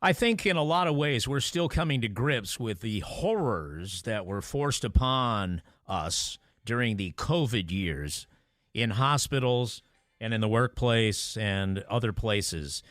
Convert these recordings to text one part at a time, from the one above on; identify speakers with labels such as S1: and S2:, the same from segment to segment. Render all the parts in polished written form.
S1: I think in a lot of ways we're still coming to grips with the horrors that were forced upon us during the COVID years in hospitals and in the workplace and other places.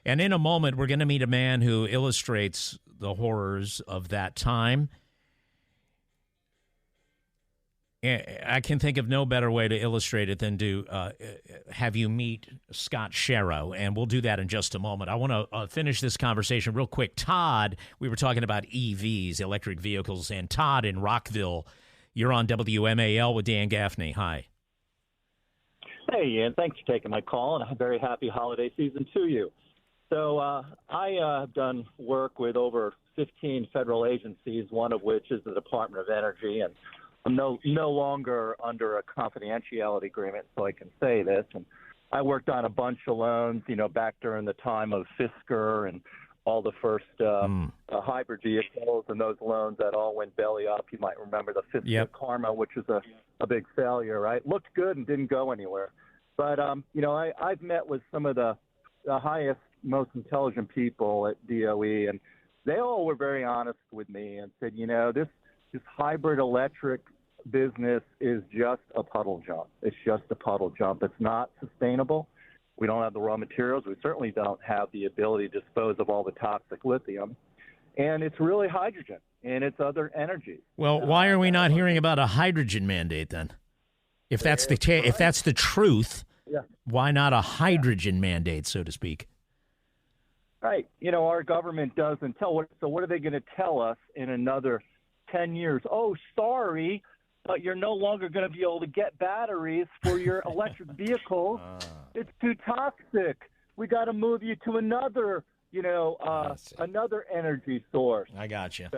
S1: And in a moment, we're going to meet a man who illustrates the horrors of that time. I can think of no better way to illustrate it than to have you meet Scott Schara, and we'll do that in just a moment. I want to finish this conversation real quick. Todd, we were talking about EVs, electric vehicles, and Todd in Rockville, you're on WMAL with Dan Gaffney. Hi.
S2: Hey, Ian. Thanks for taking my call, and a very happy holiday season to you. So I have done work with over 15 federal agencies, one of which is the Department of Energy, and I'm no longer under a confidentiality agreement, so I can say this. And I worked on a bunch of loans, back during the time of Fisker and all the first hybrid vehicles, and those loans that all went belly up. You might remember the Fisker Karma, which was a big failure, right? Looked good and didn't go anywhere. But, I've met with some of the highest, most intelligent people at DOE, and they all were very honest with me and said, this hybrid electric business is just a puddle jump. It's just a puddle jump. It's not sustainable. We don't have the raw materials. We certainly don't have the ability to dispose of all the toxic lithium. And it's really hydrogen, and it's other energies.
S1: Well, why are we not hearing about a hydrogen mandate then? If that's the truth, why not a hydrogen mandate, so to speak?
S2: Right. Our government doesn't tell. So what are they going to tell us in another 10 years? Oh, sorry, but you're no longer going to be able to get batteries for your electric vehicles. It's too toxic. We got to move you to another, another energy source.
S1: I got you.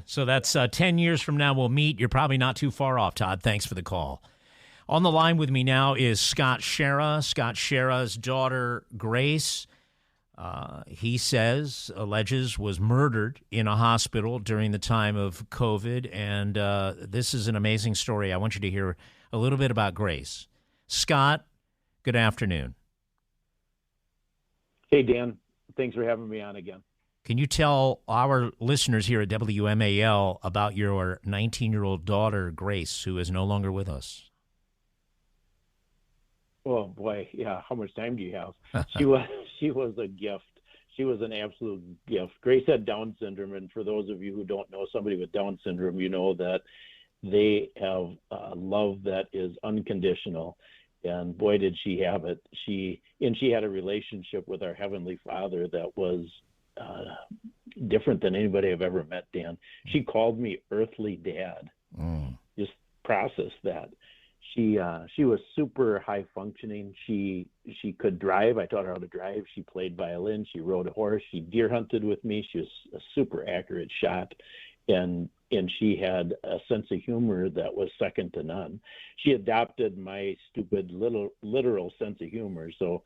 S1: So that's 10 years from now we'll meet. You're probably not too far off, Todd. Thanks for the call. On the line with me now is Scott Schara. Scott Schara's daughter, Grace, he alleges, was murdered in a hospital during the time of COVID. And this is an amazing story. I want you to hear a little bit about Grace. Scott, good afternoon.
S3: Hey, Dan. Thanks for having me on again.
S1: Can you tell our listeners here at WMAL about your 19-year-old daughter, Grace, who is no longer with us?
S3: Oh boy, yeah. How much time do you have? She was a gift. She was an absolute gift. Grace had Down syndrome, and for those of you who don't know somebody with Down syndrome, you know that they have love that is unconditional. And boy, did she have it. She had a relationship with our Heavenly Father that was different than anybody I've ever met, Dan. She called me earthly dad. Just process that. She was super high functioning. She could drive. I taught her how to drive. She played violin. She rode a horse. She deer hunted with me. She was a super accurate shot, and she had a sense of humor that was second to none. She adopted my stupid literal sense of humor. So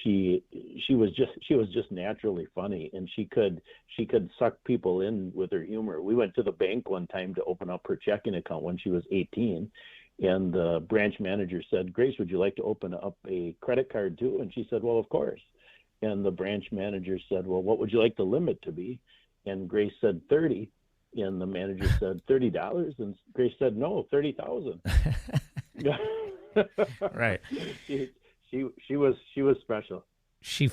S3: she was just naturally funny, and she could suck people in with her humor. We went to the bank one time to open up her checking account when she was 18. And the branch manager said, Grace, would you like to open up a credit card too? And she said, well, of course. And the branch manager said, well, what would you like the limit to be? And Grace said 30. And the manager said $30. And Grace said, no, 30,000.
S1: Right.
S3: She was special.
S1: She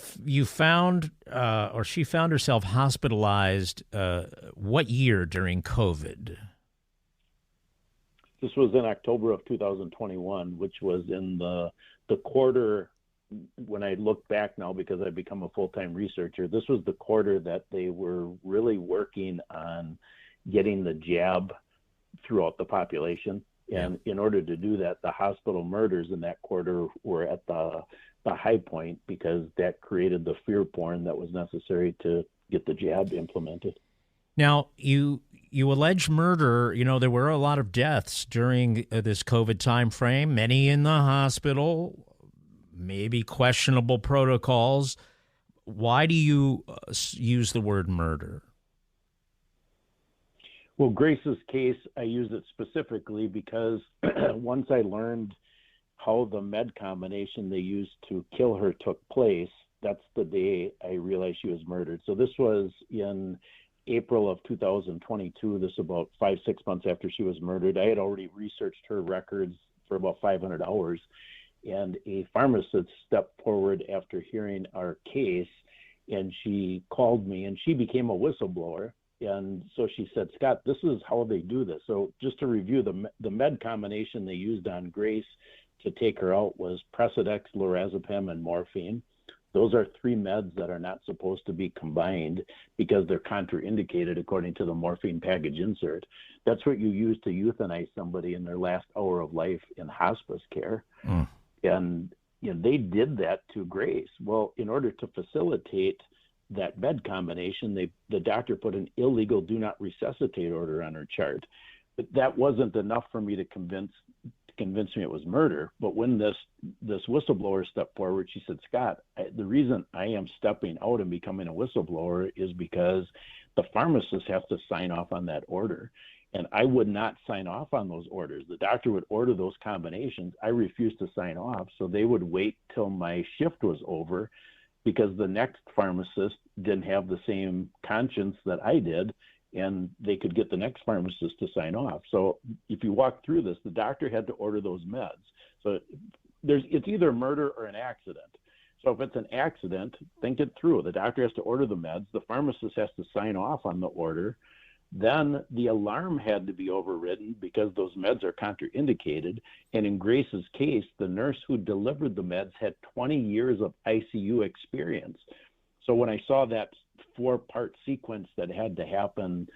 S1: found herself hospitalized. What year during COVID?
S3: This was in October of 2021, which was in the quarter, when I look back now because I've become a full-time researcher, this was the quarter that they were really working on getting the jab throughout the population. And in order to do that, the hospital murders in that quarter were at the high point because that created the fear porn that was necessary to get the jab implemented.
S1: Now, you allege murder. There were a lot of deaths during this COVID time frame, many in the hospital, maybe questionable protocols. Why do you use the word murder?
S3: Well, Grace's case, I use it specifically because once I learned how the med combination they used to kill her took place, that's the day I realized realize she was murdered. So this was in April of 2022. This is about 5-6 months after she was murdered. I had already researched her records for about 500 hours, and a pharmacist stepped forward after hearing our case, and she called me, and she became a whistleblower. And so she said, Scott, this is how they do this. So just to review, the med combination they used on Grace to take her out was Precedex, lorazepam, and morphine. Those are 3 meds that are not supposed to be combined because they're contraindicated according to the morphine package insert. That's what you use to euthanize somebody in their last hour of life in hospice care. And they did that to Grace. Well, in order to facilitate that bed combination, the doctor put an illegal do not resuscitate order on her chart. But that wasn't enough for me to convince me it was murder. But when this whistleblower stepped forward, she said, Scott, the reason I am stepping out and becoming a whistleblower is because the pharmacist has to sign off on that order. And I would not sign off on those orders. The doctor would order those combinations. I refused to sign off. So they would wait till my shift was over because the next pharmacist didn't have the same conscience that I did, and they could get the next pharmacist to sign off. So if you walk through this, the doctor had to order those meds. So it's either murder or an accident. So if it's an accident, think it through. The doctor has to order the meds. The pharmacist has to sign off on the order. Then the alarm had to be overridden because those meds are contraindicated. And in Grace's case, the nurse who delivered the meds had 20 years of ICU experience. So when I saw that 4-part sequence that had to happen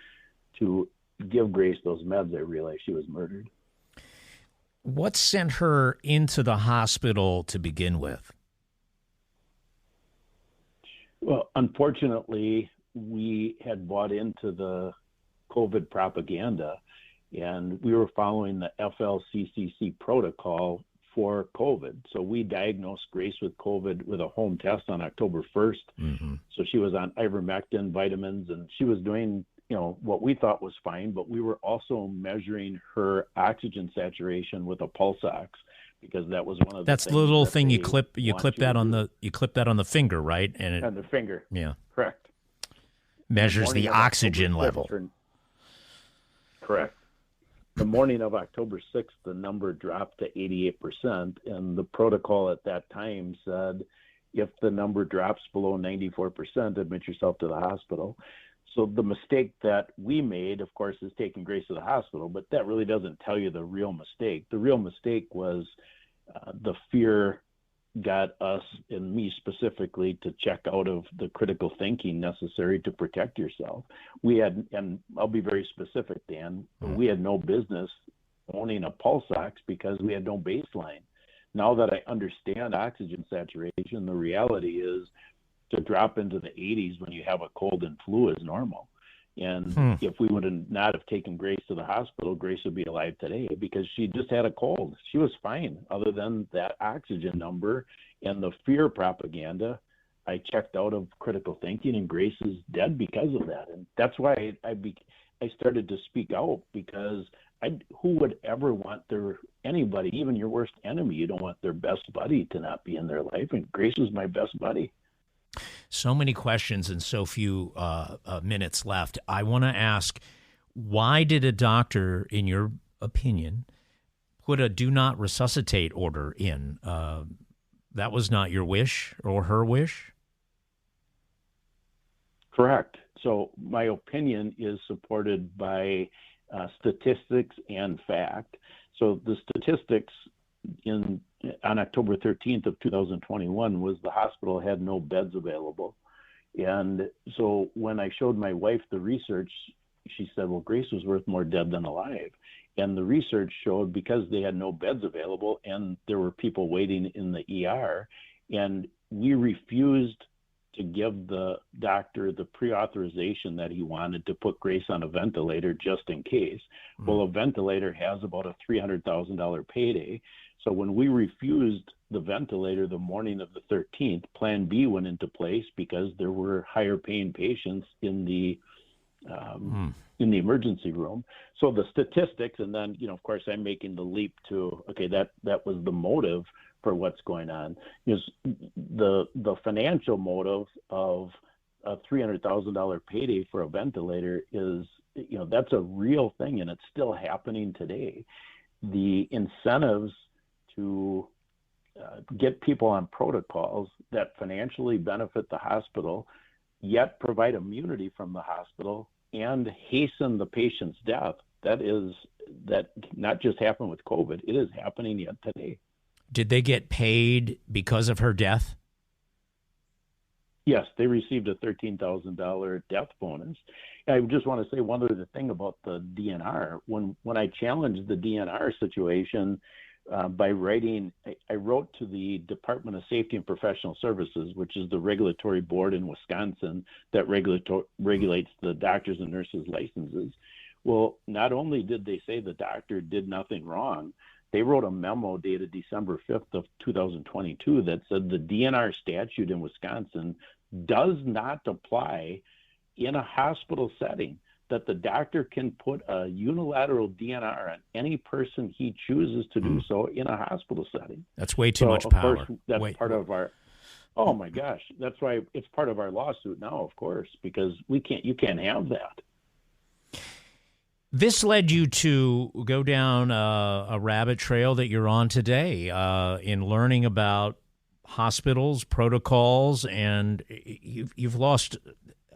S3: to give Grace those meds, I realized she was murdered.
S1: What sent her into the hospital to begin with?
S3: Well, unfortunately, we had bought into the COVID propaganda, and we were following the FLCCC protocol for COVID. So we diagnosed Grace with COVID with a home test on October 1st. Mm-hmm. So she was on ivermectin, vitamins, and she was doing, what we thought was fine, but we were also measuring her oxygen saturation with a pulse ox because that was one of the
S1: That's the little thing you clip that on the finger, right? And
S3: on the finger.
S1: Yeah.
S3: Correct.
S1: Measures the oxygen level.
S3: Correct. The morning of October 6th, the number dropped to 88%, and the protocol at that time said if the number drops below 94%, admit yourself to the hospital. So the mistake that we made, of course, is taking Grace to the hospital, but that really doesn't tell you the real mistake. The real mistake was the fear got us, and me specifically, to check out of the critical thinking necessary to protect yourself. We had, and I'll be very specific, Dan, we had no business owning a pulse ox because we had no baseline. Now that I understand oxygen saturation, the reality is to drop into the 80s when you have a cold and flu is normal. And if we would have not have taken Grace to the hospital, Grace would be alive today because she just had a cold. She was fine other than that oxygen number and the fear propaganda. I checked out of critical thinking, and Grace is dead because of that. And that's why I started to speak out, because who would ever want anybody, even your worst enemy, you don't want their best buddy to not be in their life. And Grace was my best buddy.
S1: So many questions and so few minutes left. I want to ask, why did a doctor, in your opinion, put a do not resuscitate order in? That was not your wish or her wish?
S3: Correct. So my opinion is supported by statistics and fact. So the statistics on October 13th of 2021 was the hospital had no beds available. And so when I showed my wife the research, she said, well, Grace was worth more dead than alive. And the research showed, because they had no beds available and there were people waiting in the ER, and we refused to give the doctor the pre-authorization that he wanted to put Grace on a ventilator just in case. Well, a ventilator has about a $300,000 payday. So when we refused the ventilator the morning of the 13th, Plan B went into place because there were higher paying patients in the emergency room. So the statistics, and then, of course, I'm making the leap to, okay, that was the motive for what's going on. Is the financial motive of a $300,000 payday for a ventilator is, that's a real thing, and it's still happening today. The incentives to get people on protocols that financially benefit the hospital, yet provide immunity from the hospital and hasten the patient's death. That not just happened with COVID, it is happening yet today.
S1: Did they get paid because of her death?
S3: Yes, they received a $13,000 death bonus. I just want to say one other thing about the DNR. When I challenged the DNR situation by writing, I wrote to the Department of Safety and Professional Services, which is the regulatory board in Wisconsin that regulates the doctors and nurses' licenses. Well, not only did they say the doctor did nothing wrong, they wrote a memo dated December 5th of 2022 that said the DNR statute in Wisconsin does not apply in a hospital setting, that the doctor can put a unilateral DNR on any person he chooses to do so in a hospital setting.
S1: That's way too much power.
S3: Of course, that's part of our, oh my gosh, that's why it's part of our lawsuit now, of course, because you can't have that.
S1: This led you to go down a rabbit trail that you're on today in learning about hospitals, protocols, and you've lost.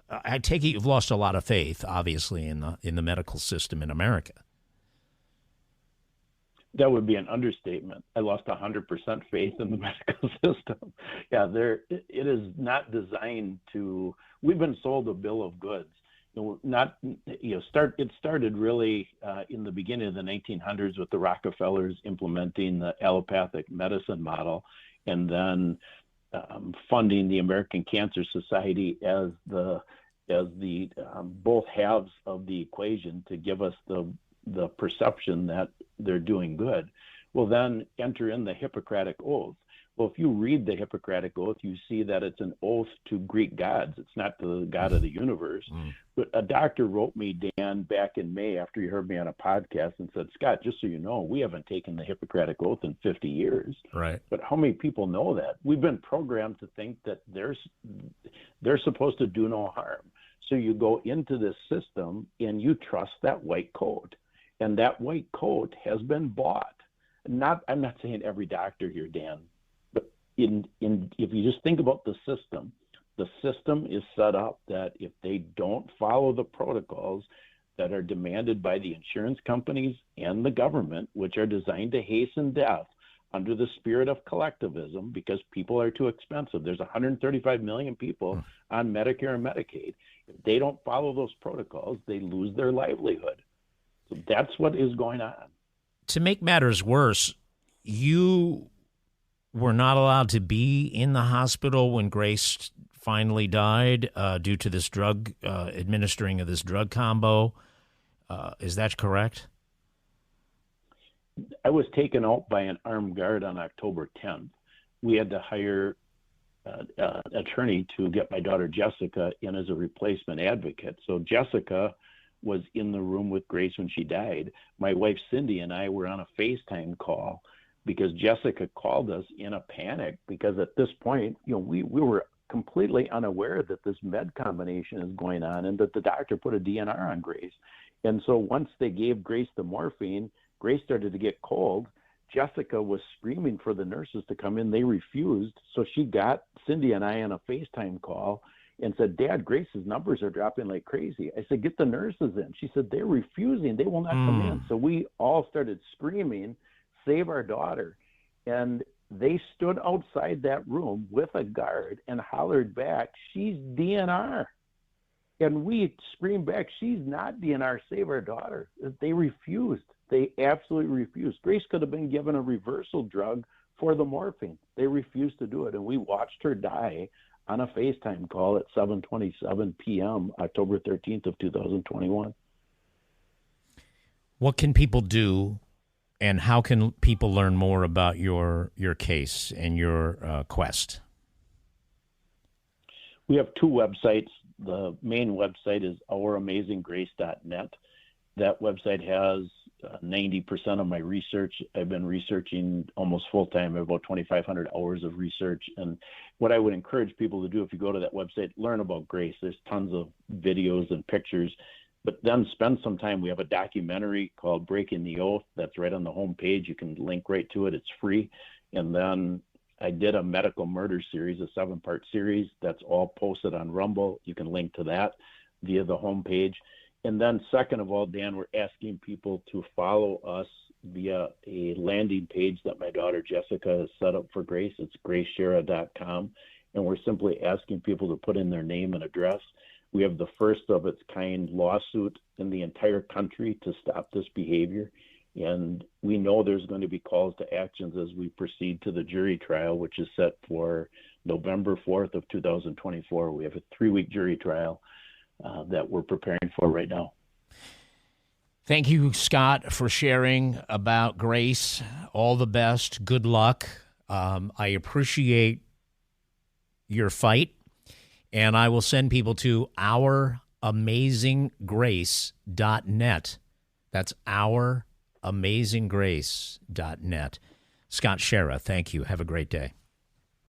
S1: I take it you've lost a lot of faith, obviously, in the medical system in America.
S3: That would be an understatement. I lost 100% faith in the medical system. Yeah, it is not designed to. We've been sold a bill of goods. It started really in the beginning of the 1900s with the Rockefellers implementing the allopathic medicine model, and then funding the American Cancer Society as the both halves of the equation to give us the perception that they're doing good. Well, then enter in the Hippocratic Oath. Well, if you read the Hippocratic Oath, you see that it's an oath to Greek gods. It's not the God of the universe. But a doctor wrote me, Dan, back in May after he heard me on a podcast and said, Scott, just so you know, we haven't taken the Hippocratic Oath in 50 years.
S1: Right.
S3: But how many people know that? We've been programmed to think that they're supposed to do no harm. So you go into this system and you trust that white coat. And that white coat has been bought. I'm not saying every doctor here, Dan, but if you just think about the system is set up that if they don't follow the protocols that are demanded by the insurance companies and the government, which are designed to hasten death under the spirit of collectivism, because people are too expensive. There's 135 million people on Medicare and Medicaid. If they don't follow those protocols, they lose their livelihood. So that's what is going on.
S1: To make matters worse, you were not allowed to be in the hospital when Grace finally died due to this drug, administering of this drug combo. Is that correct?
S3: I was taken out by an armed guard on October 10th. We had to hire an attorney to get my daughter Jessica in as a replacement advocate. So Jessica was in the room with Grace when she died. My wife Cindy and I were on a FaceTime call because Jessica called us in a panic, because at this point, we were completely unaware that this med combination is going on and that the doctor put a DNR on Grace. And so once they gave Grace the morphine, Grace started to get cold. Jessica was screaming for the nurses to come in. They refused. So she got Cindy and I on a FaceTime call and said, Dad, Grace's numbers are dropping like crazy. I said, get the nurses in. She said, they're refusing. They will not come in. So we all started screaming, save our daughter. And they stood outside that room with a guard and hollered back, she's DNR. And we screamed back, she's not DNR, save our daughter. They refused. They absolutely refused. Grace could have been given a reversal drug for the morphine. They refused to do it. And we watched her die on a FaceTime call at 7:27 p.m., October 13th of 2021.
S1: What can people do, and how can people learn more about your case and your quest?
S3: We have two websites. The main website is ouramazinggrace.net. That website has 90% of my research. I've been researching almost full time. I have about 2,500 hours of research. And what I would encourage people to do, if you go to that website, learn about grace. There's tons of videos and pictures, but then spend some time. We have a documentary called Breaking the Oath. That's right on the home page. You can link right to it. It's free. And then I did a medical murder series, a 7-part series. That's all posted on Rumble. You can link to that via the homepage. And then second of all, Dan, we're asking people to follow us via a landing page that my daughter Jessica has set up for Grace. It's graceschara.com. And we're simply asking people to put in their name and address. We have the first of its kind lawsuit in the entire country to stop this behavior. And we know there's going to be calls to actions as we proceed to the jury trial, which is set for November 4th of 2024. We have a 3-week jury trial that we're preparing for right now.
S1: Thank you, Scott, for sharing about Grace. All the best. Good luck. I appreciate your fight, and I will send people to ouramazinggrace.net. That's ouramazinggrace.net. Scott Schara, thank you. Have a great day.